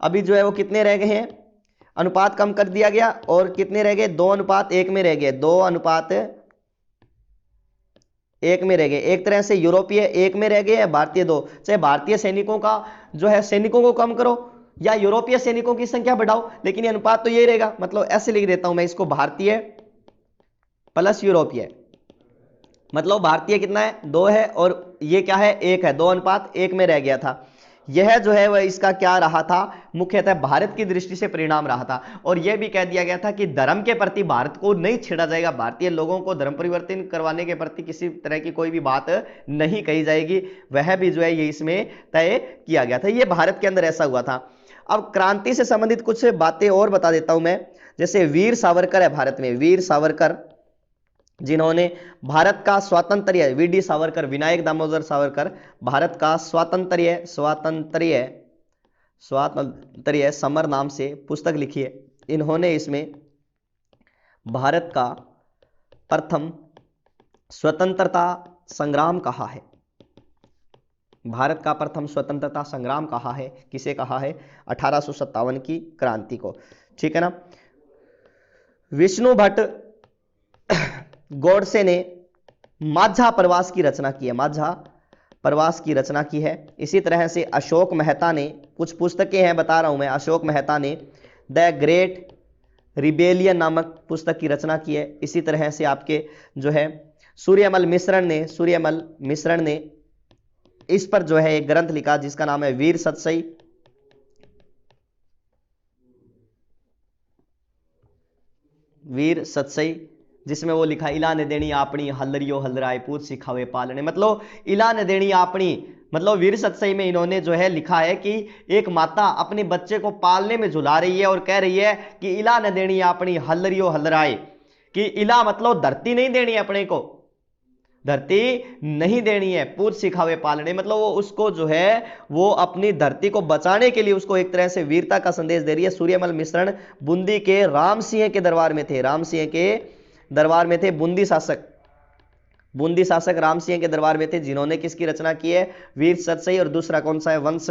अभी जो है वो कितने रह गए हैं, अनुपात कम कर दिया गया, और कितने रह गए, 2:1 में रह गए, 2:1 में रह गए। एक तरह से यूरोपीय 1 में रह गए हैं, भारतीय 2। चाहे भारतीय सैनिकों का जो है सैनिकों को कम करो या यूरोपीय सैनिकों की संख्या बढ़ाओ, लेकिन ये अनुपात तो यही रहेगा। मतलब ऐसे लिख देता हूं मैं इसको, भारतीय प्लस यूरोपीय, मतलब भारतीय कितना है, 2 है, और ये क्या है, 1 है, 2:1 में रह गया था। यह जो है वह इसका क्या रहा था, मुख्यतः भारत की दृष्टि से परिणाम रहा था। और यह भी कह दिया गया था कि धर्म के प्रति भारत को नहीं छेड़ा जाएगा, भारतीय लोगों को धर्म परिवर्तन करवाने के प्रति किसी तरह की कोई भी बात नहीं कही जाएगी, वह भी जो है ये इसमें तय किया गया था। यह भारत के अंदर ऐसा हुआ था। अब क्रांति से संबंधित कुछ बातें और बता देता हूं मैं। जैसे वीर सावरकर है भारत में, वीर सावरकर जिन्होंने भारत का स्वातंत्र्य, वीडी सावरकर, विनायक दामोदर सावरकर, भारत का स्वातंत्र्य समर नाम से पुस्तक लिखी है। इन्होंने इसमें भारत का प्रथम स्वतंत्रता संग्राम कहा है, भारत का प्रथम स्वतंत्रता संग्राम कहा है। किसे कहा है, 1857 की क्रांति को, ठीक है ना। विष्णु भट्ट गोडसे ने माझा प्रवास की रचना की है। इसी तरह से अशोक मेहता ने, कुछ पुस्तकें हैं बता रहा हूं मैं, अशोक मेहता ने द ग्रेट रिबेलियन नामक पुस्तक की रचना की है। इसी तरह से आपके जो है सूर्यमल मिश्रण ने इस पर जो है एक ग्रंथ लिखा जिसका नाम है वीर सतसई, जिसमें वो लिखा इला ने देनी आपनी हल्लरियो हल्लराय पूत सिखावे पालने। मतलब इला ने देनी आपनी, मतलब वीर सतसई में इन्होंने जो है लिखा है कि एक माता अपने बच्चे को पालने में झुला रही है और कह रही है कि इला ने देनी आपनी हल्लरियो हल्लराय, कि इला मतलब धरती नहीं देनी है, अपने को धरती नहीं देनी है, पूत सिखावे पालने, मतलब वो उसको जो है वो अपनी धरती को बचाने के लिए उसको एक तरह से वीरता का संदेश दे रही है। सूर्यमल मिश्रण बूंदी के राम सिंह के दरबार में थे, बूंदी शासक राम सिंह के दरबार में थे, जिन्होंने किसकी रचना की है, वीर सतसई। और दूसरा कौन सा है, वंश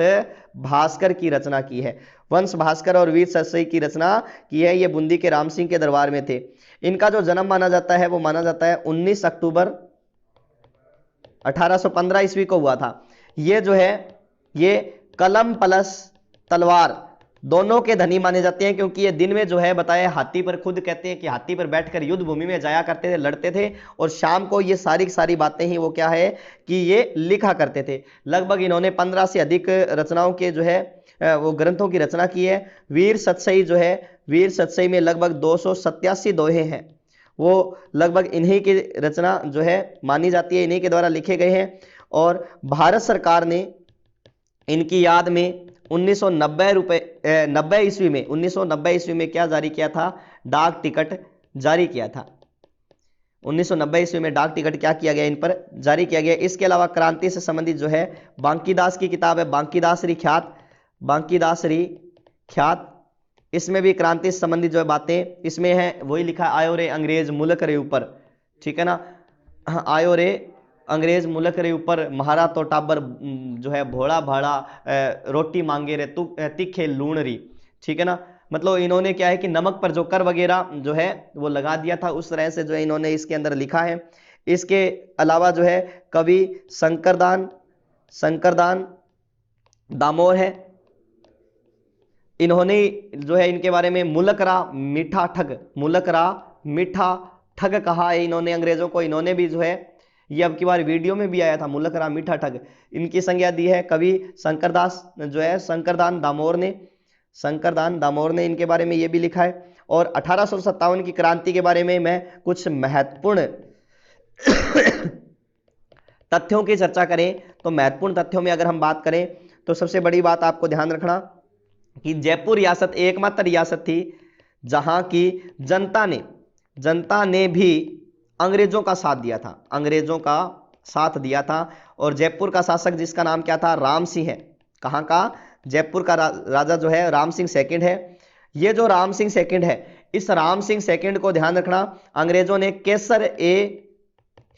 भास्कर की रचना की है। वंश भास्कर और वीर सतसई की रचना की है, ये बूंदी के राम सिंह के दरबार में थे। इनका जो जन्म माना जाता है वो माना जाता है 19 अक्टूबर 1815 ईस्वी को हुआ था। ये जो है ये कलम प्लस तलवार दोनों के धनी माने जाते हैं, क्योंकि ये दिन में जो है बताया हाथी पर, खुद कहते हैं कि हाथी पर बैठकर युद्ध भूमि में जाया करते थे, लड़ते थे, और शाम को ये सारी सारी बातें ही वो क्या है कि ये लिखा करते थे। लगभग इन्होंने 15 से अधिक रचनाओं के जो है वो ग्रंथों की रचना की है। वीर सतसई जो है, वीर सतसई में लगभग 287 दोहे हैं, वो लगभग इन्हीं की रचना जो है मानी जाती है, इन्हीं के द्वारा लिखे गए हैं। और भारत सरकार ने इनकी याद में 1990 ईस्वी में 1990 ईस्वी में क्या जारी किया था, डाक टिकट जारी किया था। 1990 ईस्वी में डाक टिकट क्या किया गया, इन पर जारी किया गया। इसके अलावा क्रांति से संबंधित जो है बांकीदास की किताब है, बांकीदासरी ख्यात, इसमें भी क्रांति से संबंधित जो है बातें इसमें है, वही लिखा आयो रे अंग्रेज मुल्क रे ऊपर, ठीक है ना, आयो रे अंग्रेज मुल्क रे ऊपर, महारा तो टाबर जो है भोला भाड़ा रोटी मांगे रे तू तीखे लूण री, ठीक है ना। मतलब इन्होंने क्या है कि नमक पर जो कर वगैरह जो है वो लगा दिया था, उस तरह से जो है इन्होंने इसके अंदर लिखा है। इसके अलावा जो है कवि शंकरदान दामोर है, इन्होंने जो है इनके बारे में मुलकरा मीठा ठग कहा है इन्होंने अंग्रेजों को। इन्होंने भी जो है, ये अब की बार वीडियो में भी आया था, मुलकरा मीठा ठग, इनकी संज्ञा दी है कवि शंकरदान दामोर ने इनके बारे में ये भी लिखा है। और 1857 की क्रांति के बारे में मैं कुछ महत्वपूर्ण तथ्यों की चर्चा करें तो महत्वपूर्ण तथ्यों में अगर हम बात करें तो सबसे बड़ी बात आपको ध्यान रखना कि जयपुर रियासत एकमात्र रियासत थी जहां की जनता ने भी अंग्रेजों का साथ दिया था, और जयपुर का शासक जिसका नाम क्या था, राम सिंह है। कहां का, जयपुर का राजा जो है राम सिंह सेकंड है। ये जो राम सिंह सेकंड है, इस राम सिंह सेकंड को ध्यान रखना, अंग्रेजों ने केसर ए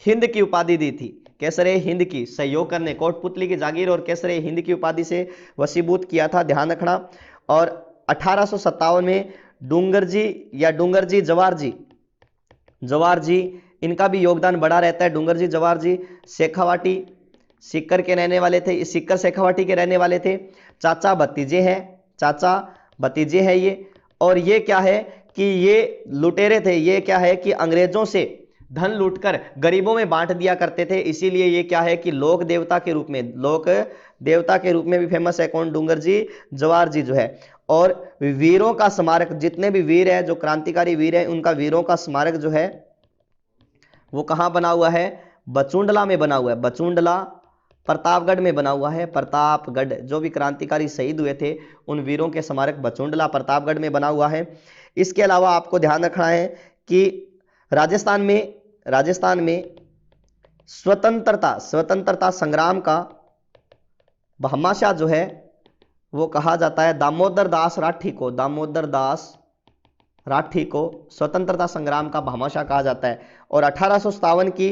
हिंद की उपाधि दी थी, केसर ए हिंद की, सहयोग करने, कोटपुतली की जागीर और केसर ए हिंद की उपाधि से वशीभूत किया था, ध्यान रखना। और 1857 में डूंगरजी जवार जी इनका भी योगदान बड़ा रहता है। डूंगरजी जवार जी शेखावाटी सीकर के रहने वाले थे, सीकर शेखावाटी के रहने वाले थे। चाचा भतीजे हैं ये। और ये क्या है कि ये लुटेरे थे, ये क्या है कि अंग्रेजों से धन लूटकर गरीबों में बांट दिया करते थे, इसीलिए ये क्या है कि लोक देवता के रूप में भी फेमस है। कौन, डूंगरजी जवार जी जो है। और वीरों का स्मारक, जितने भी वीर है, जो क्रांतिकारी वीर है, उनका वीरों का स्मारक जो है वो कहां बना हुआ है, बचुंडला में बना हुआ है, बचुंडला प्रतापगढ़ में बना हुआ है। प्रतापगढ़, जो भी क्रांतिकारी शहीद हुए थे उन वीरों के स्मारक बचुंडला प्रतापगढ़ में बना हुआ है। इसके अलावा आपको ध्यान रखना है कि राजस्थान में स्वतंत्रता संग्राम का भामाशाह जो है वो कहा जाता है दामोदर दास राठी को स्वतंत्रता संग्राम का भामाशाह कहा जाता है। और 1857 की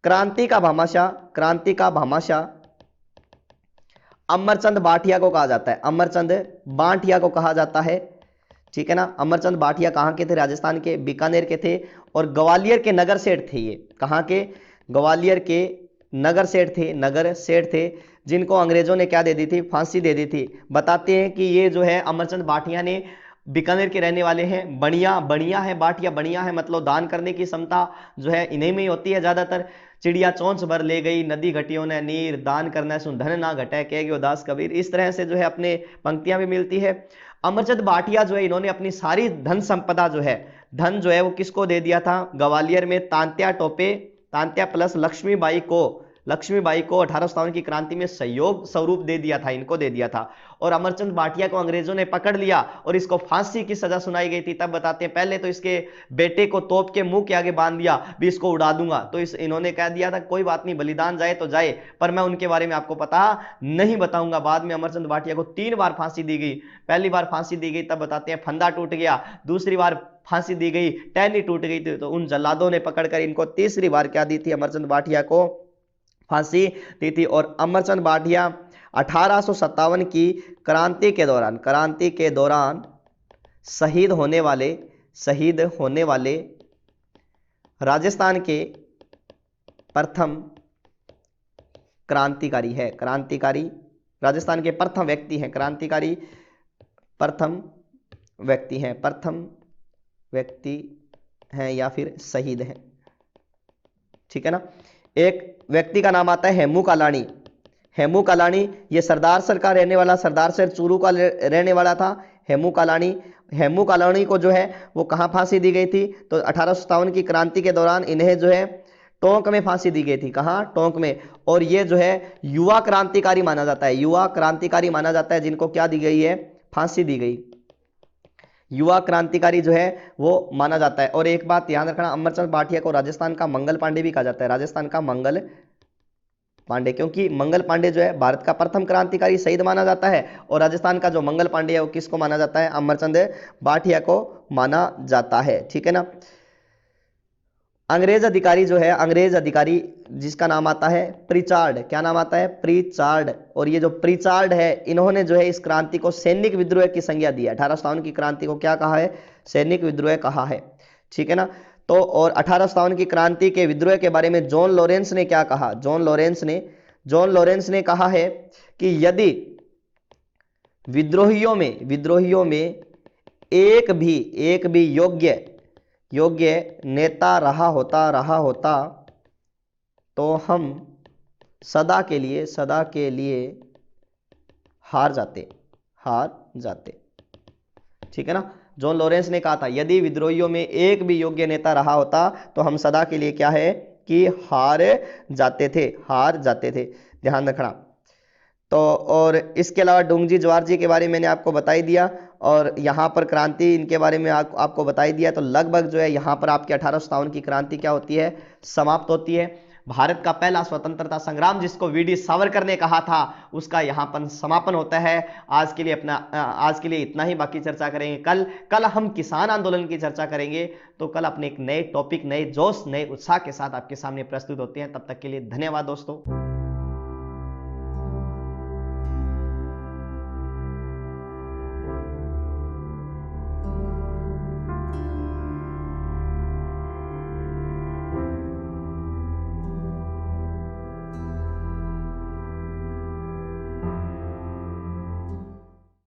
क्रांति का भामाशाह अमरचंद बाटिया को कहा जाता है, ठीक है ना। अमरचंद बाटिया कहाँ के थे, राजस्थान के बीकानेर के थे, और ग्वालियर के नगर सेठ थे। ये कहाँ के, ग्वालियर के नगर सेठ थे जिनको अंग्रेजों ने क्या दे दी थी, फांसी दे दी थी। बताते हैं कि ये जो है अमरचंद बाटिया ने बीकानेर के रहने वाले हैं, बढ़िया है, बाटिया बढ़िया है, मतलब दान करने की क्षमता जो है इन्हीं में ही होती है ज्यादातर। चिड़िया चोंच भर ले गई, नदी घटियों ने नीर, दान करना सुन धन ना घटे, कह दास कबीर, इस तरह से जो है अपने पंक्तियां भी मिलती है। अमरचंद बाटिया जो है इन्होंने अपनी सारी धन संपदा जो है वो किसको दे दिया था, ग्वालियर में तांत्या प्लस लक्ष्मीबाई को 1857 की क्रांति में सहयोग स्वरूप दे दिया था। और अमरचंद बाटिया को अंग्रेजों ने पकड़ लिया और इसको फांसी की सजा सुनाई गई थी। तब बताते हैं पहले तो इसके बेटे को तोप के मुंह के आगे बांध दिया, भी इसको उड़ा दूंगा, तो इन्होंने कह दिया था कोई बात नहीं, बलिदान जाए तो जाए, पर मैं उनके बारे में आपको पता नहीं बताऊंगा। बाद में अमरचंद बाटिया को 3 बार फांसी दी गई। पहली बार फांसी दी गई तब बताते हैं फंदा टूट गया, दूसरी बार फांसी दी गई, टहनी टूट गई थी, तो उन जल्लादों ने पकड़कर इनको तीसरी बार क्या दी थी, अमरचंद बाटिया को फांसी दी थी। और अमरचंद बाटिया 1857 की क्रांति के दौरान शहीद होने वाले राजस्थान के प्रथम क्रांतिकारी राजस्थान के प्रथम व्यक्ति हैं, क्रांतिकारी प्रथम व्यक्ति हैं, प्रथम व्यक्ति हैं या फिर शहीद हैं, ठीक है ना। एक व्यक्ति का नाम आता है हेमू कालाणी। हेमू कालाणी ये सरदार सर का रहने वाला, सरदार सर चूरू का रहने वाला था हेमू कालाणी। हेमू कालाणी को जो है वो कहाँ फांसी दी गई थी, तो 1857 की क्रांति के दौरान इन्हें जो है टोंक में फांसी दी गई थी। कहाँ? टोंक में। और ये जो है युवा क्रांतिकारी माना जाता है, युवा क्रांतिकारी माना जाता है जिनको क्या दी गई है, फांसी दी गई, युवा क्रांतिकारी जो है वो माना जाता है। और एक बात ध्यान रखना, अमरचंद भाटिया को राजस्थान का मंगल पांडे भी कहा जाता है, राजस्थान का मंगल पांडे, क्योंकि मंगल पांडे जो है भारत का प्रथम क्रांतिकारी शहीद माना जाता है, और राजस्थान का जो मंगल पांडे है वो किसको माना जाता है, अमरचंद भाटिया को माना जाता है, ठीक है ना। अंग्रेज अधिकारी जो है, अंग्रेज अधिकारी जिसका नाम आता है प्रिचार्ड, क्या नाम आता है, प्रिचार्ड। और ये जो प्रिचार्ड है इन्होंने जो है इस क्रांति को सैनिक विद्रोह की संज्ञा दी है। 1857 की क्रांति को क्या कहा है, सैनिक विद्रोह कहा है, ठीक है ना। तो और 1857 की क्रांति के विद्रोह के बारे में जॉन लॉरेंस ने क्या कहा, जॉन लॉरेंस ने कहा है कि यदि विद्रोहियों में एक भी योग्य नेता रहा होता तो हम सदा के लिए हार जाते, ठीक है ना। जॉन लॉरेंस ने कहा था यदि विद्रोहियों में एक भी योग्य नेता रहा होता तो हम सदा के लिए क्या है कि हार जाते थे, ध्यान रखना। तो और इसके अलावा डोंगजी जवार जी के बारे में मैंने आपको बता ही दिया, और यहाँ पर क्रांति इनके बारे में आपको बता ही दिया। तो लगभग जो है यहाँ पर आपकी 1857 की क्रांति क्या होती है, समाप्त होती है। भारत का पहला स्वतंत्रता संग्राम जिसको वीडी सावरकर ने कहा था उसका यहाँ पर समापन होता है। आज के लिए इतना ही, बाकी चर्चा करेंगे कल हम किसान आंदोलन की चर्चा करेंगे। तो कल अपने एक नए टॉपिक, नए जोश, नए उत्साह के साथ आपके सामने प्रस्तुत होते हैं। तब तक के लिए धन्यवाद दोस्तों।